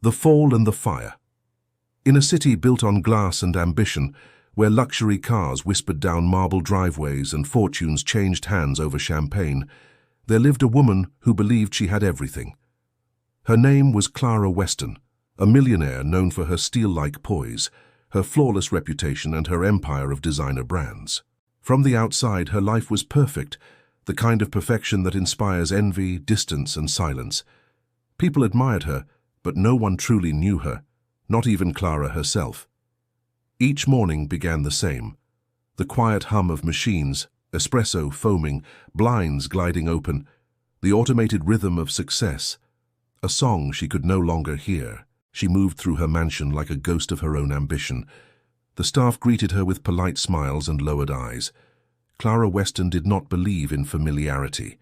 The Fall and the Fire. In a city built on glass and ambition, where luxury cars whispered down marble driveways and fortunes changed hands over champagne, there lived a woman who believed she had everything. Her name was Clara Weston, a millionaire known for her steel-like poise, her flawless reputation and her empire of designer brands. From the outside, her life was perfect, the kind of perfection that inspires envy, distance, and silence. People admired her, but no one truly knew her, not even Clara herself. Each morning began the same. The quiet hum of machines, espresso foaming, blinds gliding open, the automated rhythm of success. A song she could no longer hear. She moved through her mansion like a ghost of her own ambition. The staff greeted her with polite smiles and lowered eyes. Clara Weston did not believe in familiarity.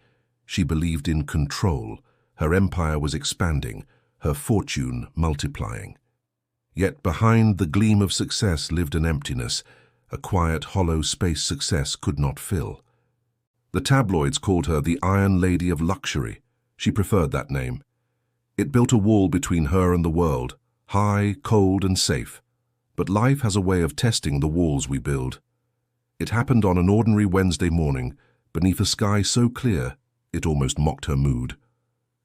She believed in control. Her empire was expanding, her fortune multiplying. Yet behind the gleam of success lived an emptiness, a quiet, hollow space success could not fill. The tabloids called her the Iron Lady of Luxury. She preferred that name. It built a wall between her and the world, high, cold, and safe. But life has a way of testing the walls we build. It happened on an ordinary Wednesday morning, beneath a sky so clear it almost mocked her mood.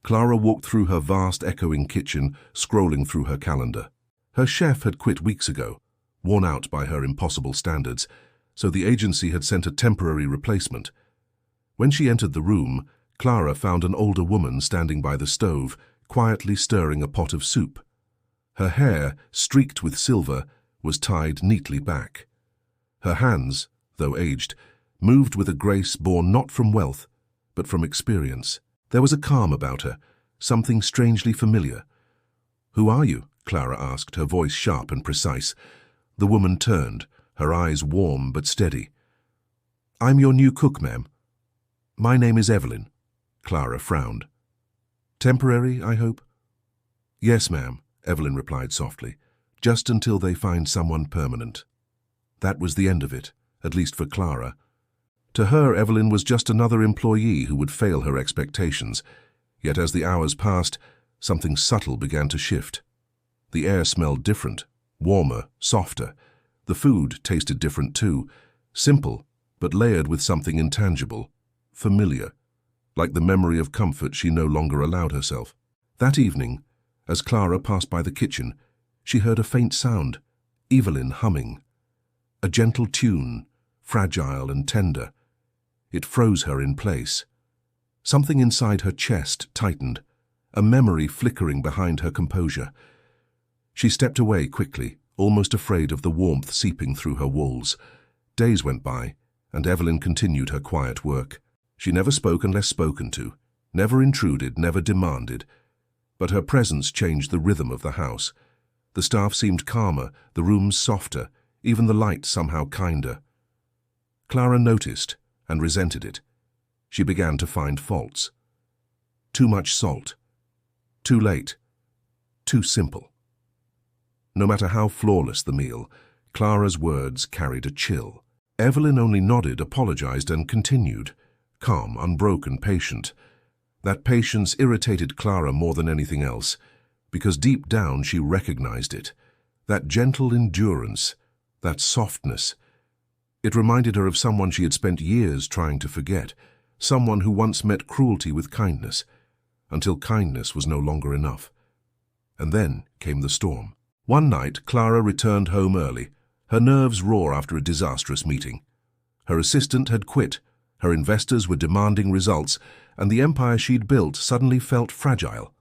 Clara walked through her vast, echoing kitchen, scrolling through her calendar. Her chef had quit weeks ago, worn out by her impossible standards, so the agency had sent a temporary replacement. When she entered the room, Clara found an older woman standing by the stove, quietly stirring a pot of soup. Her hair, streaked with silver, was tied neatly back. Her hands, though aged, moved with a grace born not from wealth, but from experience. There was a calm about her, something strangely familiar. "Who are you?" Clara asked, her voice sharp and precise. The woman turned, her eyes warm but steady. "I'm your new cook, ma'am." "My name is Evelyn." Clara frowned. "Temporary, I hope?" "Yes, ma'am," Evelyn replied softly, "just until they find someone permanent." That was the end of it, at least for Clara. To her, Evelyn was just another employee who would fail her expectations. Yet as the hours passed, something subtle began to shift. The air smelled different, warmer, softer. The food tasted different too, simple, but layered with something intangible, familiar, like the memory of comfort she no longer allowed herself. That evening, as Clara passed by the kitchen, she heard a faint sound, Evelyn humming. A gentle tune, fragile and tender. It froze her in place. Something inside her chest tightened, a memory flickering behind her composure. She stepped away quickly, almost afraid of the warmth seeping through her walls. Days went by, and Evelyn continued her quiet work. She never spoke unless spoken to, never intruded, never demanded. But her presence changed the rhythm of the house. The staff seemed calmer, the rooms softer, even the light somehow kinder. Clara noticed and resented it. She began to find faults. Too much salt. Too late. Too simple. No matter how flawless the meal, Clara's words carried a chill. Evelyn only nodded, apologized, and continued, calm, unbroken, patient. That patience irritated Clara more than anything else, because deep down she recognized it. That gentle endurance, that softness. It reminded her of someone she had spent years trying to forget, someone who once met cruelty with kindness, until kindness was no longer enough. And then came the storm. One night, Clara returned home early, her nerves raw after a disastrous meeting. Her assistant had quit, her investors were demanding results, and the empire she'd built suddenly felt fragile.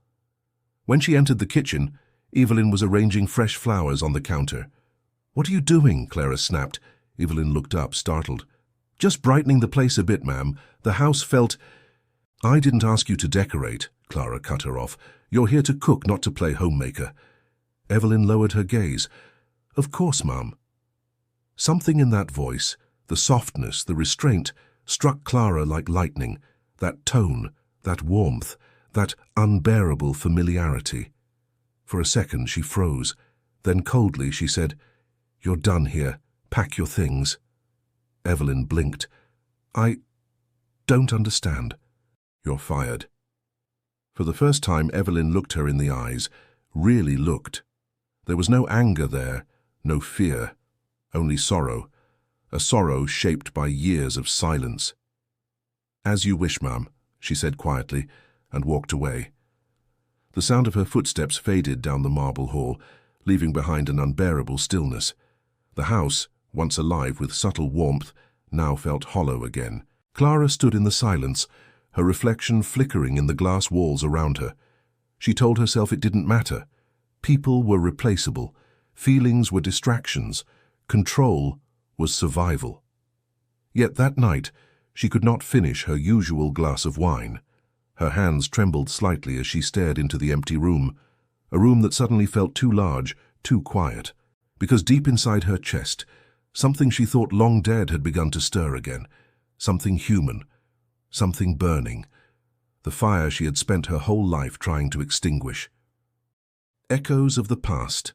When she entered the kitchen, Evelyn was arranging fresh flowers on the counter. "What are you doing?" Clara snapped. Evelyn looked up, startled. "Just brightening the place a bit, ma'am. The house felt—" "I didn't ask you to decorate," Clara cut her off. "You're here to cook, not to play homemaker." Evelyn lowered her gaze. "Of course, ma'am." Something in that voice, the softness, the restraint, struck Clara like lightning. That tone, that warmth, that unbearable familiarity. For a second she froze. Then coldly she said, "You're done here. Pack your things." Evelyn blinked. "I don't understand." "You're fired." For the first time, Evelyn looked her in the eyes, really looked. There was no anger there, no fear, only sorrow, a sorrow shaped by years of silence. "As you wish, ma'am," she said quietly, and walked away. The sound of her footsteps faded down the marble hall, leaving behind an unbearable stillness. The house, once alive with subtle warmth, now felt hollow again. Clara stood in the silence, her reflection flickering in the glass walls around her. She told herself it didn't matter. People were replaceable, feelings were distractions, control was survival. Yet that night, she could not finish her usual glass of wine. Her hands trembled slightly as she stared into the empty room, a room that suddenly felt too large, too quiet, because deep inside her chest, something she thought long dead had begun to stir again, something human, something burning, the fire she had spent her whole life trying to extinguish. Echoes of the past.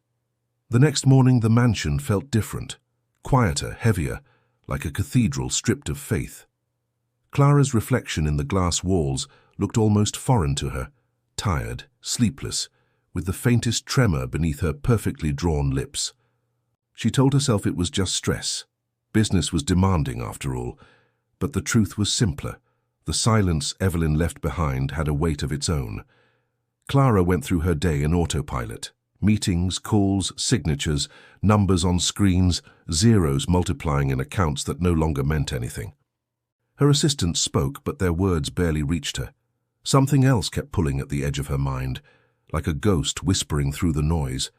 The next morning the mansion felt different, quieter, heavier, like a cathedral stripped of faith. Clara's reflection in the glass walls looked almost foreign to her, tired, sleepless, with the faintest tremor beneath her perfectly drawn lips. She told herself it was just stress. Business was demanding after all, but the truth was simpler. The silence Evelyn left behind had a weight of its own. Clara went through her day in autopilot. Meetings, calls, signatures, numbers on screens, zeros multiplying in accounts that no longer meant anything. Her assistants spoke, but their words barely reached her. Something else kept pulling at the edge of her mind, like a ghost whispering through the noise.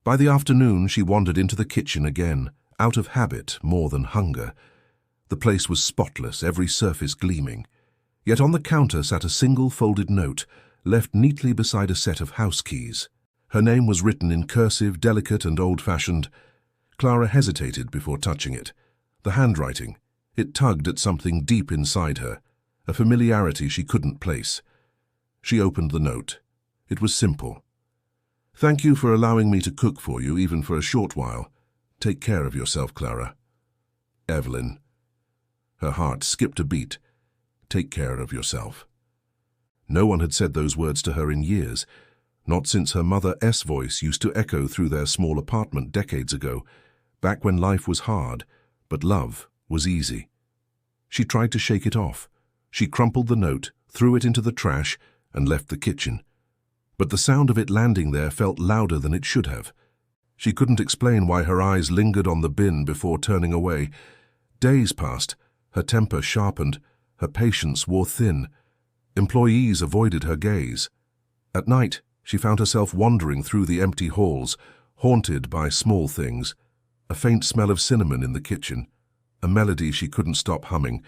By the afternoon, she wandered into the kitchen again, out of habit more than hunger. The place was spotless, every surface gleaming. Yet on the counter sat a single folded note, left neatly beside a set of house keys. Her name was written in cursive, delicate and old-fashioned. Clara hesitated before touching it. The handwriting, it tugged at something deep inside her, a familiarity she couldn't place. She opened the note. It was simple. "Thank you for allowing me to cook for you, even for a short while. Take care of yourself, Clara. Evelyn." Her heart skipped a beat. Take care of yourself. No one had said those words to her in years, not since her mother's voice used to echo through their small apartment decades ago, back when life was hard, but love was easy. She tried to shake it off. She crumpled the note, threw it into the trash, and left the kitchen. But the sound of it landing there felt louder than it should have. She couldn't explain why her eyes lingered on the bin before turning away. Days passed, her temper sharpened, her patience wore thin. Employees avoided her gaze. At night, she found herself wandering through the empty halls, haunted by small things. A faint smell of cinnamon in the kitchen, a melody she couldn't stop humming,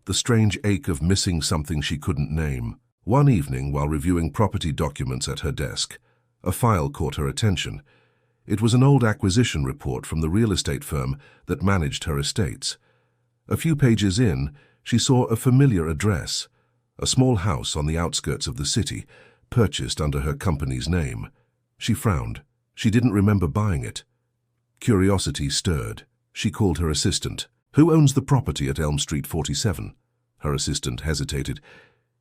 the strange ache of missing something she couldn't name. One evening, while reviewing property documents at her desk, a file caught her attention. It was an old acquisition report from the real estate firm that managed her estates. A few pages in, she saw a familiar address, a small house on the outskirts of the city, purchased under her company's name. She frowned. She didn't remember buying it. Curiosity stirred. She called her assistant. "Who owns the property at Elm Street 47? Her assistant hesitated.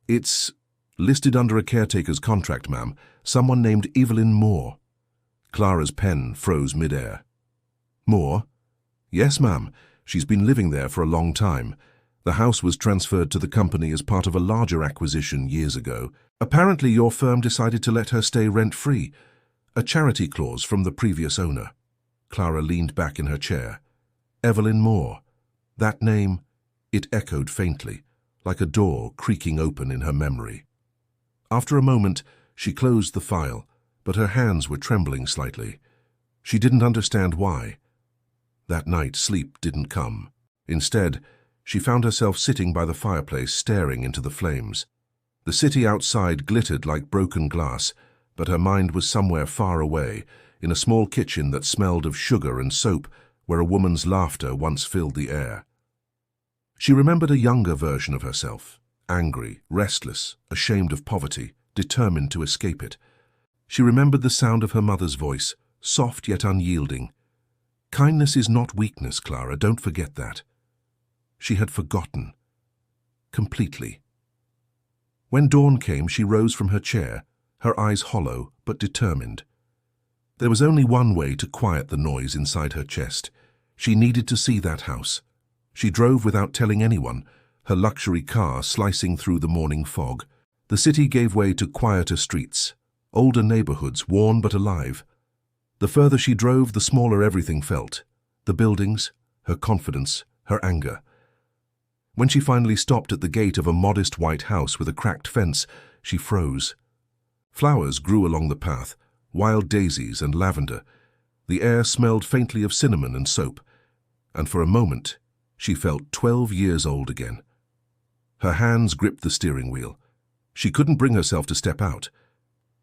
"It's listed under a caretaker's contract, ma'am. Someone named Evelyn Moore." Clara's pen froze mid-air. "Moore?" "Yes, ma'am. She's been living there for a long time. The house was transferred to the company as part of a larger acquisition years ago. Apparently your firm decided to let her stay rent-free, a charity clause from the previous owner." Clara leaned back in her chair. Evelyn Moore. That name, it echoed faintly, like a door creaking open in her memory. After a moment, she closed the file, but her hands were trembling slightly. She didn't understand why. That night, sleep didn't come. Instead, she found herself sitting by the fireplace, staring into the flames. The city outside glittered like broken glass, but her mind was somewhere far away, in a small kitchen that smelled of sugar and soap, where a woman's laughter once filled the air. She remembered a younger version of herself, angry, restless, ashamed of poverty, determined to escape it. She remembered the sound of her mother's voice, soft yet unyielding. "Kindness is not weakness, Clara, don't forget that." She had forgotten. Completely. When dawn came, she rose from her chair, her eyes hollow but determined. There was only one way to quiet the noise inside her chest. She needed to see that house. She drove without telling anyone, her luxury car slicing through the morning fog. The city gave way to quieter streets, older neighborhoods, worn but alive. The further she drove, the smaller everything felt. The buildings, her confidence, her anger. When she finally stopped at the gate of a modest white house with a cracked fence, she froze. Flowers grew along the path, wild daisies and lavender. The air smelled faintly of cinnamon and soap, and for a moment she felt 12 years old again. Her hands gripped the steering wheel. She couldn't bring herself to step out.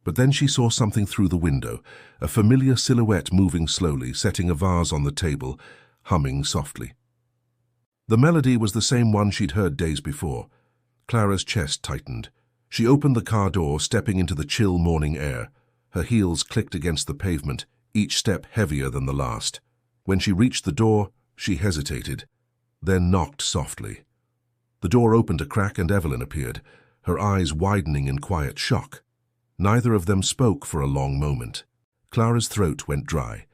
But then she saw something through the window, a familiar silhouette moving slowly, setting a vase on the table, humming softly. The melody was the same one she'd heard days before. Clara's chest tightened. She opened the car door, stepping into the chill morning air. Her heels clicked against the pavement, each step heavier than the last. When she reached the door, she hesitated, then knocked softly. The door opened a crack and Evelyn appeared, her eyes widening in quiet shock. Neither of them spoke for a long moment. Clara's throat went dry.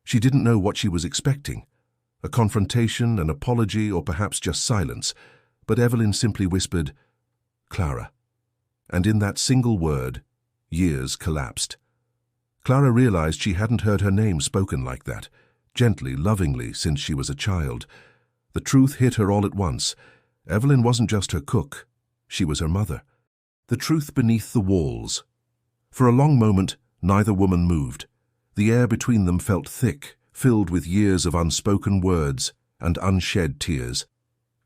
She didn't know what she was expecting. A confrontation, an apology, or perhaps just silence. But Evelyn simply whispered, "Clara." And in that single word, years collapsed. Clara realized she hadn't heard her name spoken like that, gently, lovingly, since she was a child. The truth hit her all at once. Evelyn wasn't just her cook. She was her mother. The truth beneath the walls. For a long moment, neither woman moved. The air between them felt thick, filled with years of unspoken words and unshed tears.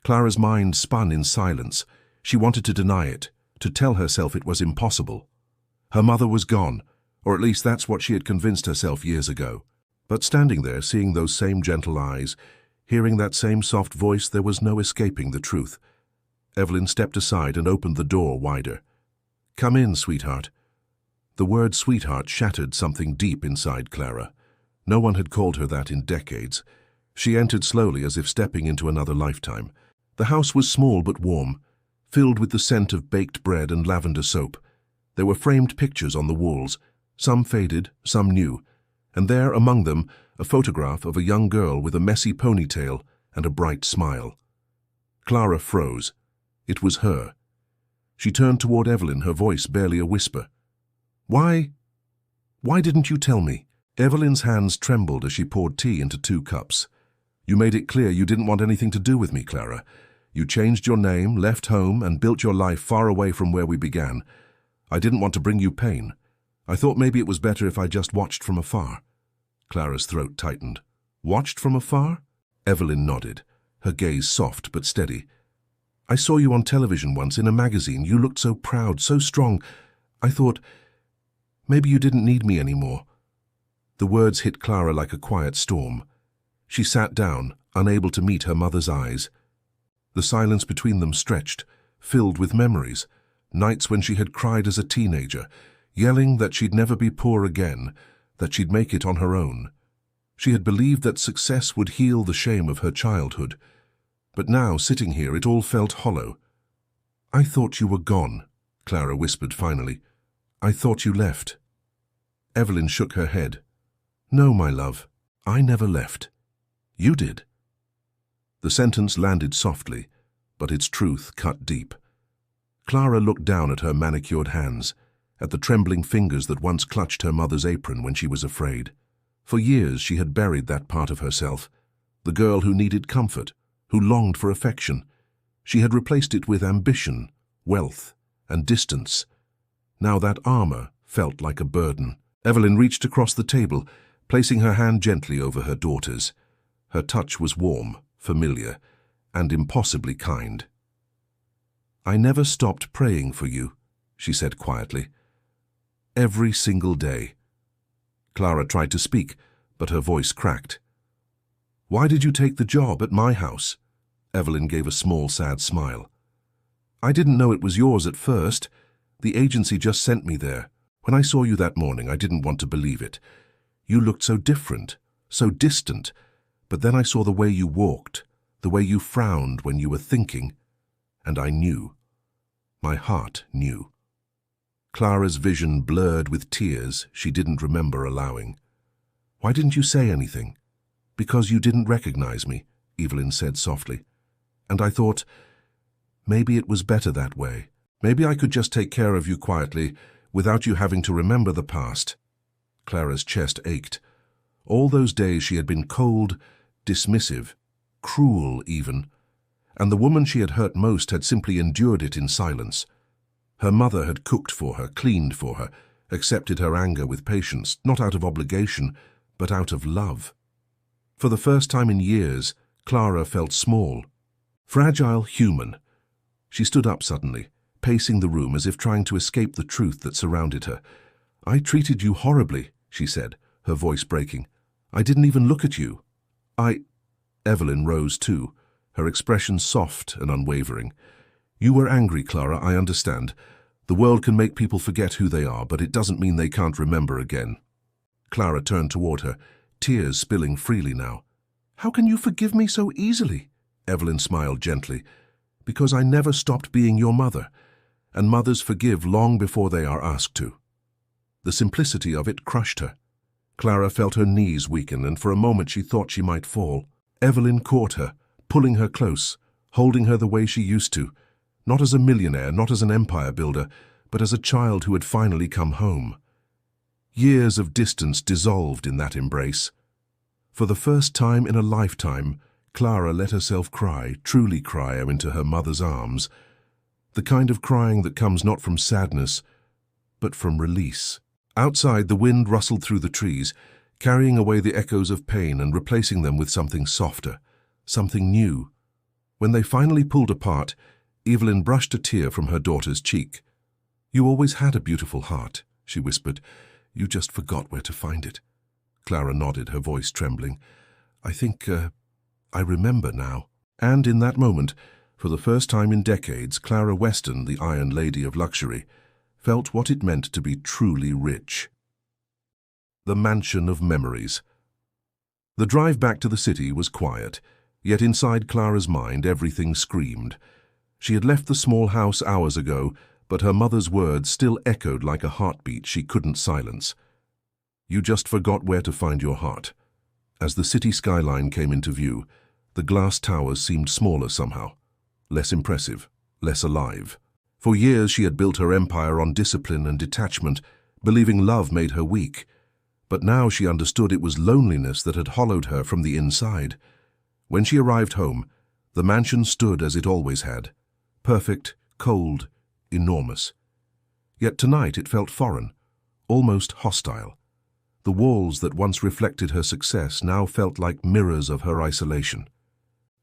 Clara's mind spun in silence. She wanted to deny it, to tell herself it was impossible. Her mother was gone, or at least that's what she had convinced herself years ago. But standing there, seeing those same gentle eyes, hearing that same soft voice, there was no escaping the truth. Evelyn stepped aside and opened the door wider. "Come in, sweetheart." The word sweetheart shattered something deep inside Clara. No one had called her that in decades. She entered slowly, as if stepping into another lifetime. The house was small but warm, filled with the scent of baked bread and lavender soap. There were framed pictures on the walls, some faded, some new, and there among them a photograph of a young girl with a messy ponytail and a bright smile. Clara froze. It was her. She turned toward Evelyn, her voice barely a whisper. Why didn't you tell me?" Evelyn's hands trembled as she poured tea into 2 cups. "You made it clear you didn't want anything to do with me, Clara. You changed your name, left home, and built your life far away from where we began. I didn't want to bring you pain. I thought maybe it was better if I just watched from afar." Clara's throat tightened. "Watched from afar?" Evelyn nodded, her gaze soft but steady. "I saw you on television once in a magazine. You looked so proud, so strong. I thought, maybe you didn't need me anymore." The words hit Clara like a quiet storm. She sat down, unable to meet her mother's eyes. The silence between them stretched, filled with memories, nights when she had cried as a teenager, yelling that she'd never be poor again, that she'd make it on her own. She had believed that success would heal the shame of her childhood. But now, sitting here, it all felt hollow. "I thought you were gone," Clara whispered finally. "I thought you left." Evelyn shook her head. "No, my love, I never left. You did." The sentence landed softly, but its truth cut deep. Clara looked down at her manicured hands, at the trembling fingers that once clutched her mother's apron when she was afraid. For years she had buried that part of herself, the girl who needed comfort, who longed for affection. She had replaced it with ambition, wealth, and distance. Now that armor felt like a burden. Evelyn reached across the table, placing her hand gently over her daughter's. Her touch was warm, familiar, and impossibly kind. "I never stopped praying for you," she said quietly. "Every single day." Clara tried to speak, but her voice cracked. "Why did you take the job at my house?" Evelyn gave a small, sad smile. "I didn't know it was yours at first. The agency just sent me there. When I saw you that morning, I didn't want to believe it. You looked so different, so distant. But then I saw the way you walked, the way you frowned when you were thinking, and I knew. My heart knew." Clara's vision blurred with tears she didn't remember allowing. Why didn't you say anything? Because you didn't recognize me, Evelyn said softly. And I thought, maybe it was better that way. Maybe I could just take care of you quietly, without you having to remember the past. Clara's chest ached. All those days she had been cold, dismissive, cruel even, and the woman she had hurt most had simply endured it in silence. Her mother had cooked for her, cleaned for her, accepted her anger with patience, not out of obligation, but out of love. For the first time in years, Clara felt small, fragile, human. She stood up suddenly, pacing the room as if trying to escape the truth that surrounded her. I treated you horribly, she said, her voice breaking. I didn't even look at you. Evelyn rose too, her expression soft and unwavering. You were angry, Clara, I understand. The world can make people forget who they are, but it doesn't mean they can't remember again. Clara turned toward her, tears spilling freely now. How can you forgive me so easily? Evelyn smiled gently. Because I never stopped being your mother, and mothers forgive long before they are asked to. The simplicity of it crushed her. Clara felt her knees weaken, and for a moment she thought she might fall. Evelyn caught her, pulling her close, holding her the way she used to, not as a millionaire, not as an empire builder, but as a child who had finally come home. Years of distance dissolved in that embrace. For the first time in a lifetime, Clara let herself cry, truly cry, into her mother's arms, the kind of crying that comes not from sadness, but from release. Outside, the wind rustled through the trees, carrying away the echoes of pain and replacing them with something softer, something new. When they finally pulled apart, Evelyn brushed a tear from her daughter's cheek. You always had a beautiful heart, she whispered. You just forgot where to find it. Clara nodded, her voice trembling. I think, I remember now. And in that moment, for the first time in decades, Clara Weston, the Iron Lady of Luxury, felt what it meant to be truly rich. The Mansion of Memories. The drive back to the city was quiet, yet inside Clara's mind everything screamed. She had left the small house hours ago, but her mother's words still echoed like a heartbeat she couldn't silence. You just forgot where to find your heart. As the city skyline came into view, the glass towers seemed smaller somehow, less impressive, less alive. For years she had built her empire on discipline and detachment, believing love made her weak. But now she understood it was loneliness that had hollowed her from the inside. When she arrived home, the mansion stood as it always had, perfect, cold, enormous. Yet tonight it felt foreign, almost hostile. The walls that once reflected her success now felt like mirrors of her isolation.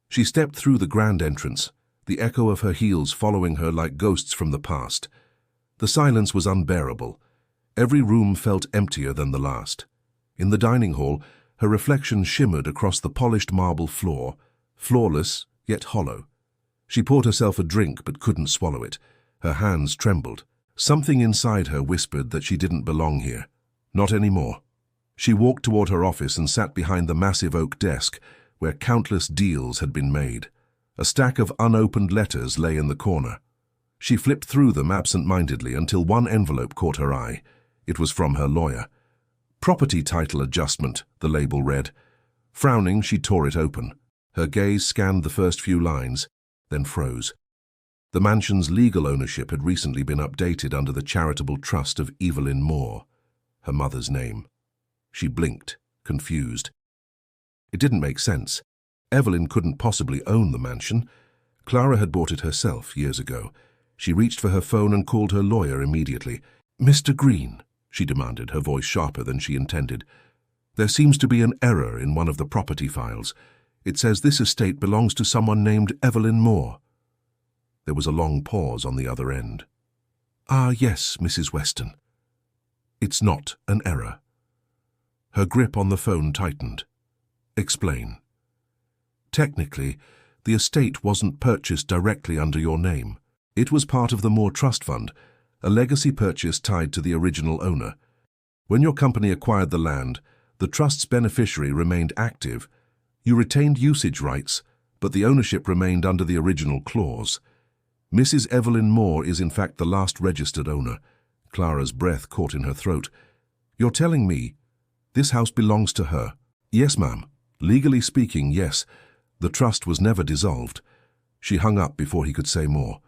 She stepped through the grand entrance, the echo of her heels following her like ghosts from the past. The silence was unbearable. Every room felt emptier than the last. In the dining hall, her reflection shimmered across the polished marble floor, flawless yet hollow. She poured herself a drink but couldn't swallow it. Her hands trembled. Something inside her whispered that she didn't belong here. Not anymore. She walked toward her office and sat behind the massive oak desk where countless deals had been made. A stack of unopened letters lay in the corner. She flipped through them absent-mindedly until one envelope caught her eye. It was from her lawyer. Property title adjustment, the label read. Frowning, she tore it open. Her gaze scanned the first few lines, then froze. The mansion's legal ownership had recently been updated under the charitable trust of Evelyn Moore, her mother's name. She blinked, confused. It didn't make sense. Evelyn couldn't possibly own the mansion. Clara had bought it herself years ago. She reached for her phone and called her lawyer immediately. Mr. Green, she demanded, her voice sharper than she intended. There seems to be an error in one of the property files. It says this estate belongs to someone named Evelyn Moore. There was a long pause on the other end. Ah, yes, Mrs. Weston. It's not an error. Her grip on the phone tightened. Explain. Technically, the estate wasn't purchased directly under your name. It was part of the Moore Trust Fund, a legacy purchase tied to the original owner. When your company acquired the land, the trust's beneficiary remained active. You retained usage rights, but the ownership remained under the original clause. Mrs. Evelyn Moore is in fact the last registered owner. Clara's breath caught in her throat. You're telling me This house belongs to her. Yes, ma'am. Legally speaking, yes. The trust was never dissolved. She hung up before he could say more.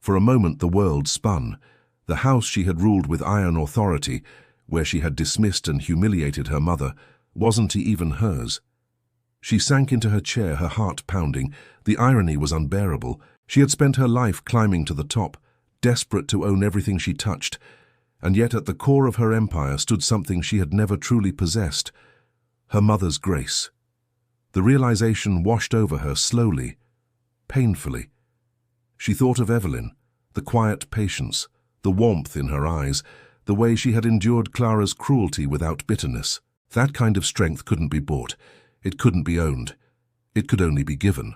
For a moment the world spun. The house she had ruled with iron authority, where she had dismissed and humiliated her mother, wasn't even hers. She sank into her chair, her heart pounding. The irony was unbearable. She had spent her life climbing to the top, desperate to own everything she touched, and yet at the core of her empire stood something she had never truly possessed: her mother's grace. The realization washed over her slowly, painfully. She thought of Evelyn, the quiet patience, the warmth in her eyes, the way she had endured Clara's cruelty without bitterness. That kind of strength couldn't be bought. It couldn't be owned. It could only be given.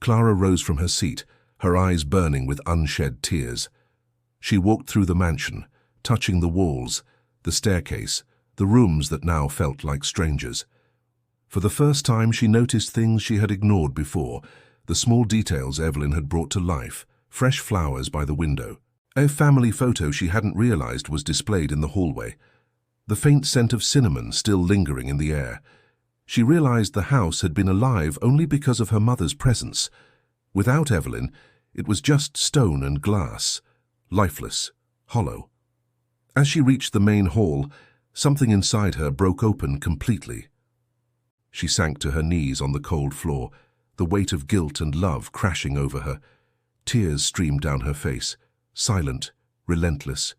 Clara rose from her seat, her eyes burning with unshed tears. She walked through the mansion, touching the walls, the staircase, the rooms that now felt like strangers. For the first time she noticed things she had ignored before, the small details Evelyn had brought to life, fresh flowers by the window. A family photo she hadn't realized was displayed in the hallway, the faint scent of cinnamon still lingering in the air. She realized the house had been alive only because of her mother's presence. Without Evelyn, it was just stone and glass, lifeless, hollow. As she reached the main hall, something inside her broke open completely. She sank to her knees on the cold floor, the weight of guilt and love crashing over her. Tears streamed down her face, silent, relentless.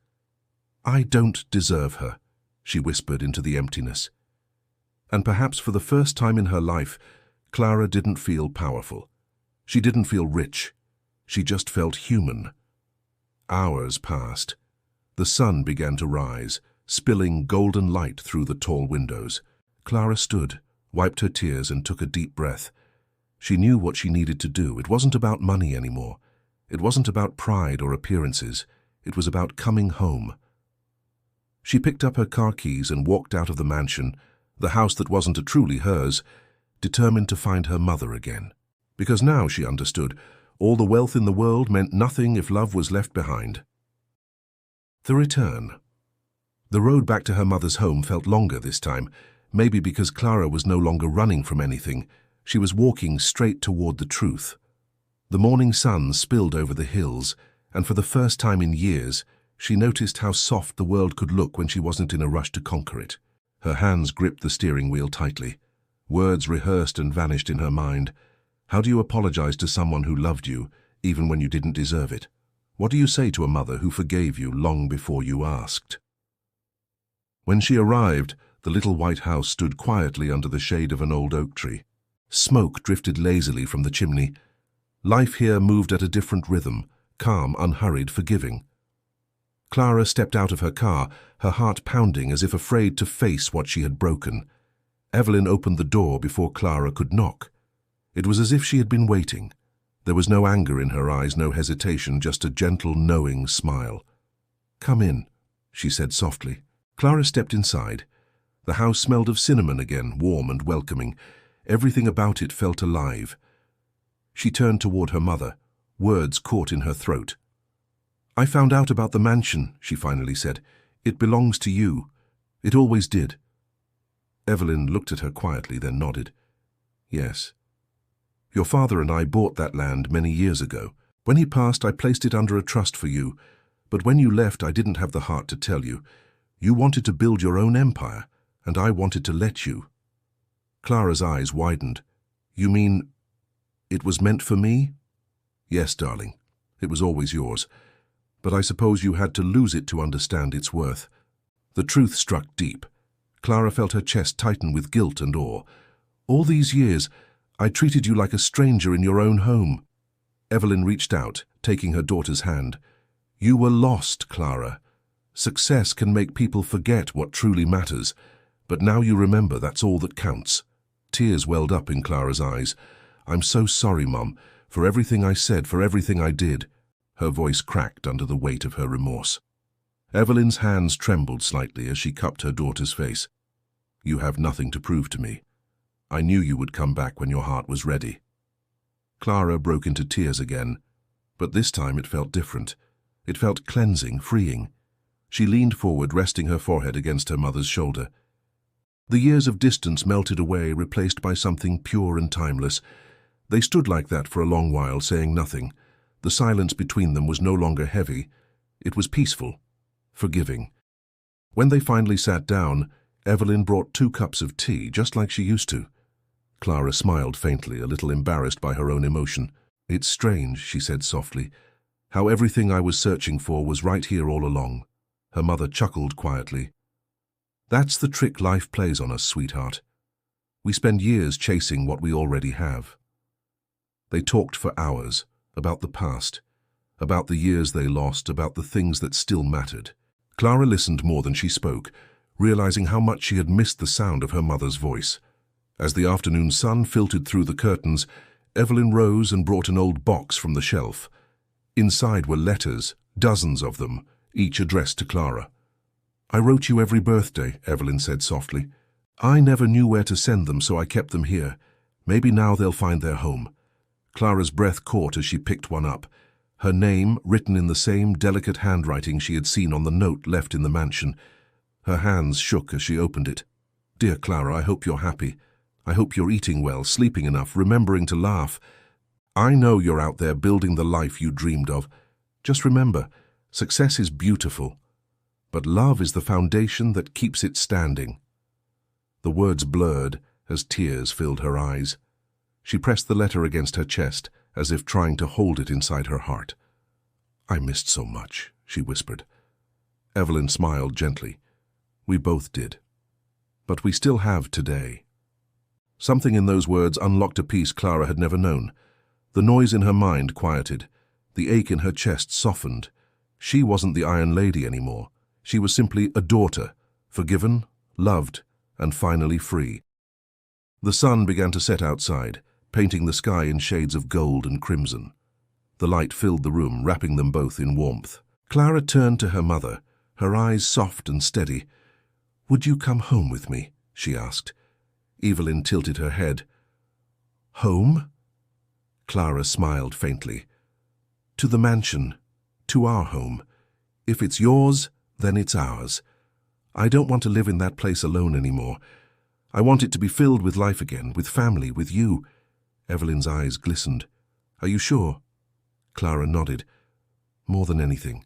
"I don't deserve her," she whispered into the emptiness. And perhaps for the first time in her life, Clara didn't feel powerful. She didn't feel rich. She just felt human. Hours passed. The sun began to rise, spilling golden light through the tall windows. Clara stood, wiped her tears and took a deep breath. She knew what she needed to do. It wasn't about money anymore. It wasn't about pride or appearances. It was about coming home. She picked up her car keys and walked out of the mansion, the house that wasn't truly hers, determined to find her mother again. Because now she understood, all the wealth in the world meant nothing if love was left behind. The return. The road back to her mother's home felt longer this time, maybe because Clara was no longer running from anything. She was walking straight toward the truth. The morning sun spilled over the hills, and for the first time in years, she noticed how soft the world could look when she wasn't in a rush to conquer it. Her hands gripped the steering wheel tightly. Words rehearsed and vanished in her mind. How do you apologize to someone who loved you, even when you didn't deserve it? What do you say to a mother who forgave you long before you asked? When she arrived, the little white house stood quietly under the shade of an old oak tree. Smoke drifted lazily from the chimney. Life here moved at a different rhythm, calm, unhurried, forgiving. Clara stepped out of her car, her heart pounding as if afraid to face what she had broken. Evelyn opened the door before Clara could knock. It was as if she had been waiting. There was no anger in her eyes, no hesitation, just a gentle, knowing smile. "Come in," she said softly. Clara stepped inside. The house smelled of cinnamon again, warm and welcoming. Everything about it felt alive. She turned toward her mother, words caught in her throat. "I found out about the mansion," she finally said. "It belongs to you. It always did." Evelyn looked at her quietly, then nodded. "Yes. Your father and I bought that land many years ago. When he passed, I placed it under a trust for you. But when you left, I didn't have the heart to tell you. You wanted to build your own empire, and I wanted to let you." Clara's eyes widened. "You mean it was meant for me?" "Yes, darling. It was always yours. But I suppose you had to lose it to understand its worth." The truth struck deep. Clara felt her chest tighten with guilt and awe. "All these years, I treated you like a stranger in your own home." Evelyn reached out, taking her daughter's hand. "You were lost, Clara. Success can make people forget what truly matters, but now you remember that's all that counts." Tears welled up in Clara's eyes. "I'm so sorry, Mum, for everything I said, for everything I did." Her voice cracked under the weight of her remorse. Evelyn's hands trembled slightly as she cupped her daughter's face. "You have nothing to prove to me. I knew you would come back when your heart was ready." Clara broke into tears again, but this time it felt different. It felt cleansing, freeing. She leaned forward, resting her forehead against her mother's shoulder. The years of distance melted away, replaced by something pure and timeless. They stood like that for a long while, saying nothing. The silence between them was no longer heavy. It was peaceful, forgiving. When they finally sat down, Evelyn brought 2 cups of tea, just like she used to. Clara smiled faintly, a little embarrassed by her own emotion. "It's strange," she said softly, "how everything I was searching for was right here all along." Her mother chuckled quietly. "That's the trick life plays on us, sweetheart. We spend years chasing what we already have." They talked for hours, about the past, about the years they lost, about the things that still mattered. Clara listened more than she spoke, realizing how much she had missed the sound of her mother's voice. As the afternoon sun filtered through the curtains, Evelyn rose and brought an old box from the shelf. Inside were letters, dozens of them, each addressed to Clara. "I wrote you every birthday," Evelyn said softly. "I never knew where to send them, so I kept them here. Maybe now they'll find their home." Clara's breath caught as she picked one up. Her name, written in the same delicate handwriting she had seen on the note left in the mansion. Her hands shook as she opened it. "Dear Clara, I hope you're happy. I hope you're eating well, sleeping enough, remembering to laugh. I know you're out there building the life you dreamed of. Just remember, success is beautiful, but love is the foundation that keeps it standing." The words blurred as tears filled her eyes. She pressed the letter against her chest, as if trying to hold it inside her heart. "I missed so much," she whispered. Evelyn smiled gently. "We both did. But we still have today." Something in those words unlocked a peace Clara had never known. The noise in her mind quieted. The ache in her chest softened. She wasn't the Iron Lady anymore. She was simply a daughter, forgiven, loved, and finally free. The sun began to set outside, painting the sky in shades of gold and crimson. The light filled the room, wrapping them both in warmth. Clara turned to her mother, her eyes soft and steady. "Would you come home with me?" she asked. Evelyn tilted her head. "Home?" Clara smiled faintly. "To the mansion, to our home. If it's yours, then it's ours. I don't want to live in that place alone anymore. I want it to be filled with life again, with family, with you." Evelyn's eyes glistened. "Are you sure?" Clara nodded. "More than anything."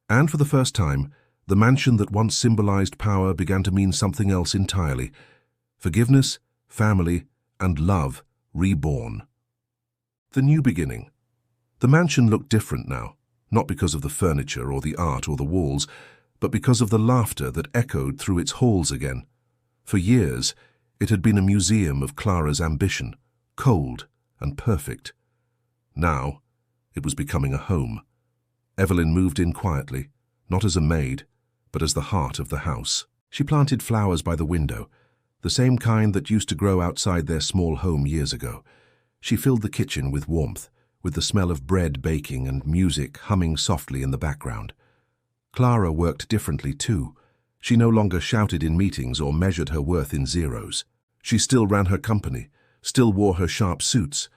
And for the first time, the mansion that once symbolized power began to mean something else entirely. Forgiveness, family, and love reborn. The new beginning. The mansion looked different now, not because of the furniture or the art or the walls, but because of the laughter that echoed through its halls again. For years, it had been a museum of Clara's ambition, cold and perfect. Now, it was becoming a home. Evelyn moved in quietly, not as a maid, but as the heart of the house. She planted flowers by the window, the same kind that used to grow outside their small home years ago. She filled the kitchen with warmth, with the smell of bread baking and music humming softly in the background. Clara worked differently too. She no longer shouted in meetings or measured her worth in zeros. She still ran her company, still wore her sharp suits,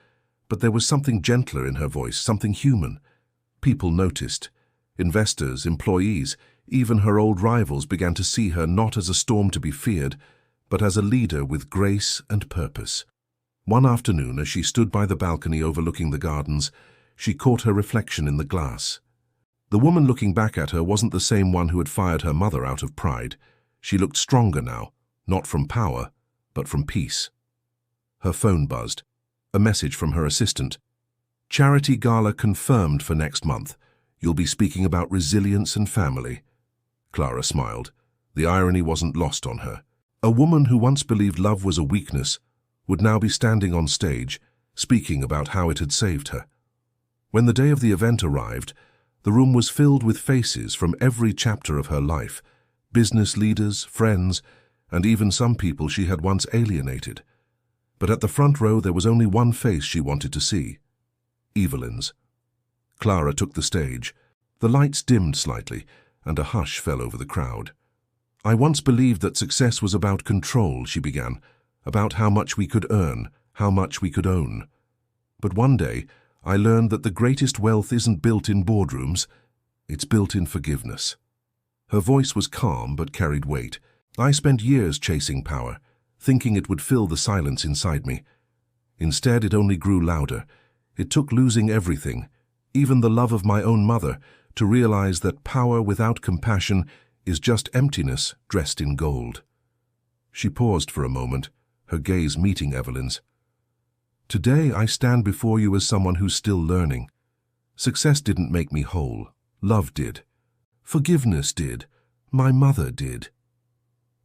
but there was something gentler in her voice, something human. People noticed. Investors, employees, even her old rivals began to see her not as a storm to be feared, but as a leader with grace and purpose. One afternoon, as she stood by the balcony overlooking the gardens, she caught her reflection in the glass. The woman looking back at her wasn't the same one who had fired her mother out of pride. She looked stronger now, not from power, but from peace. Her phone buzzed. A message from her assistant. "Charity gala confirmed for next month. You'll be speaking about resilience and family." Clara smiled. The irony wasn't lost on her. A woman who once believed love was a weakness would now be standing on stage, speaking about how it had saved her. When the day of the event arrived, the room was filled with faces from every chapter of her life, business leaders, friends, and even some people she had once alienated. But at the front row there was only one face she wanted to see. Evelyn's. Clara took the stage. The lights dimmed slightly, and a hush fell over the crowd. "I once believed that success was about control," she began, "about how much we could earn, how much we could own. But one day, I learned that the greatest wealth isn't built in boardrooms, it's built in forgiveness." Her voice was calm but carried weight. I spent years chasing power, thinking it would fill the silence inside me. Instead, it only grew louder. It took losing everything, even the love of my own mother, to realize that power without compassion is just emptiness dressed in gold. She paused for a moment, her gaze meeting Evelyn's. Today I stand before you as someone who's still learning. Success didn't make me whole. Love did. Forgiveness did. My mother did.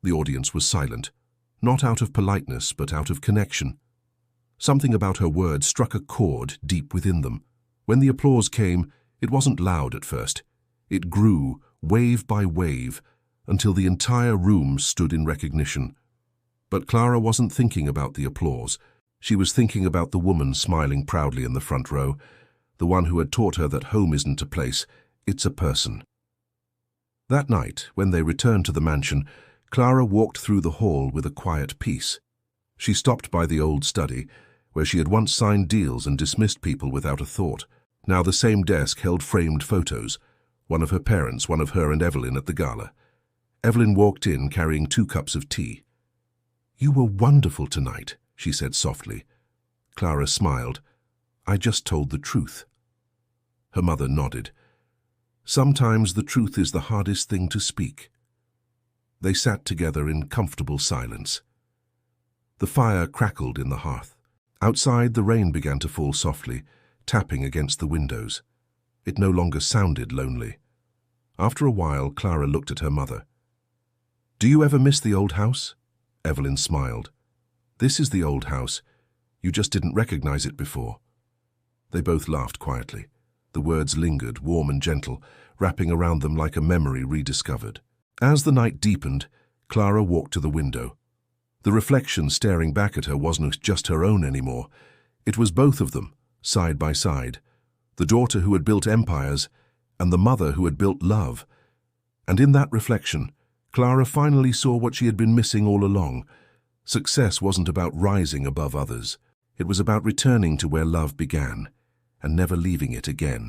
The audience was silent, not out of politeness, but out of connection. Something about her words struck a chord deep within them. When the applause came, it wasn't loud at first. It grew, wave by wave, until the entire room stood in recognition. But Clara wasn't thinking about the applause. She was thinking about the woman smiling proudly in the front row, the one who had taught her that home isn't a place, it's a person. That night, when they returned to the mansion, Clara walked through the hall with a quiet peace. She stopped by the old study, where she had once signed deals and dismissed people without a thought. Now the same desk held framed photos, one of her parents, one of her and Evelyn at the gala. Evelyn walked in carrying 2 cups of tea. "You were wonderful tonight," she said softly. Clara smiled. "I just told the truth." Her mother nodded. Sometimes the truth is the hardest thing to speak. They sat together in comfortable silence. The fire crackled in the hearth. Outside, the rain began to fall softly, tapping against the windows. It no longer sounded lonely. After a while, Clara looked at her mother. "Do you ever miss the old house?" Evelyn smiled. "This is the old house. You just didn't recognize it before." They both laughed quietly. The words lingered, warm and gentle, wrapping around them like a memory rediscovered. As the night deepened, Clara walked to the window. The reflection staring back at her wasn't just her own anymore. It was both of them, side by side. The daughter who had built empires, and the mother who had built love. And in that reflection, Clara finally saw what she had been missing all along. Success wasn't about rising above others. It was about returning to where love began, and never leaving it again.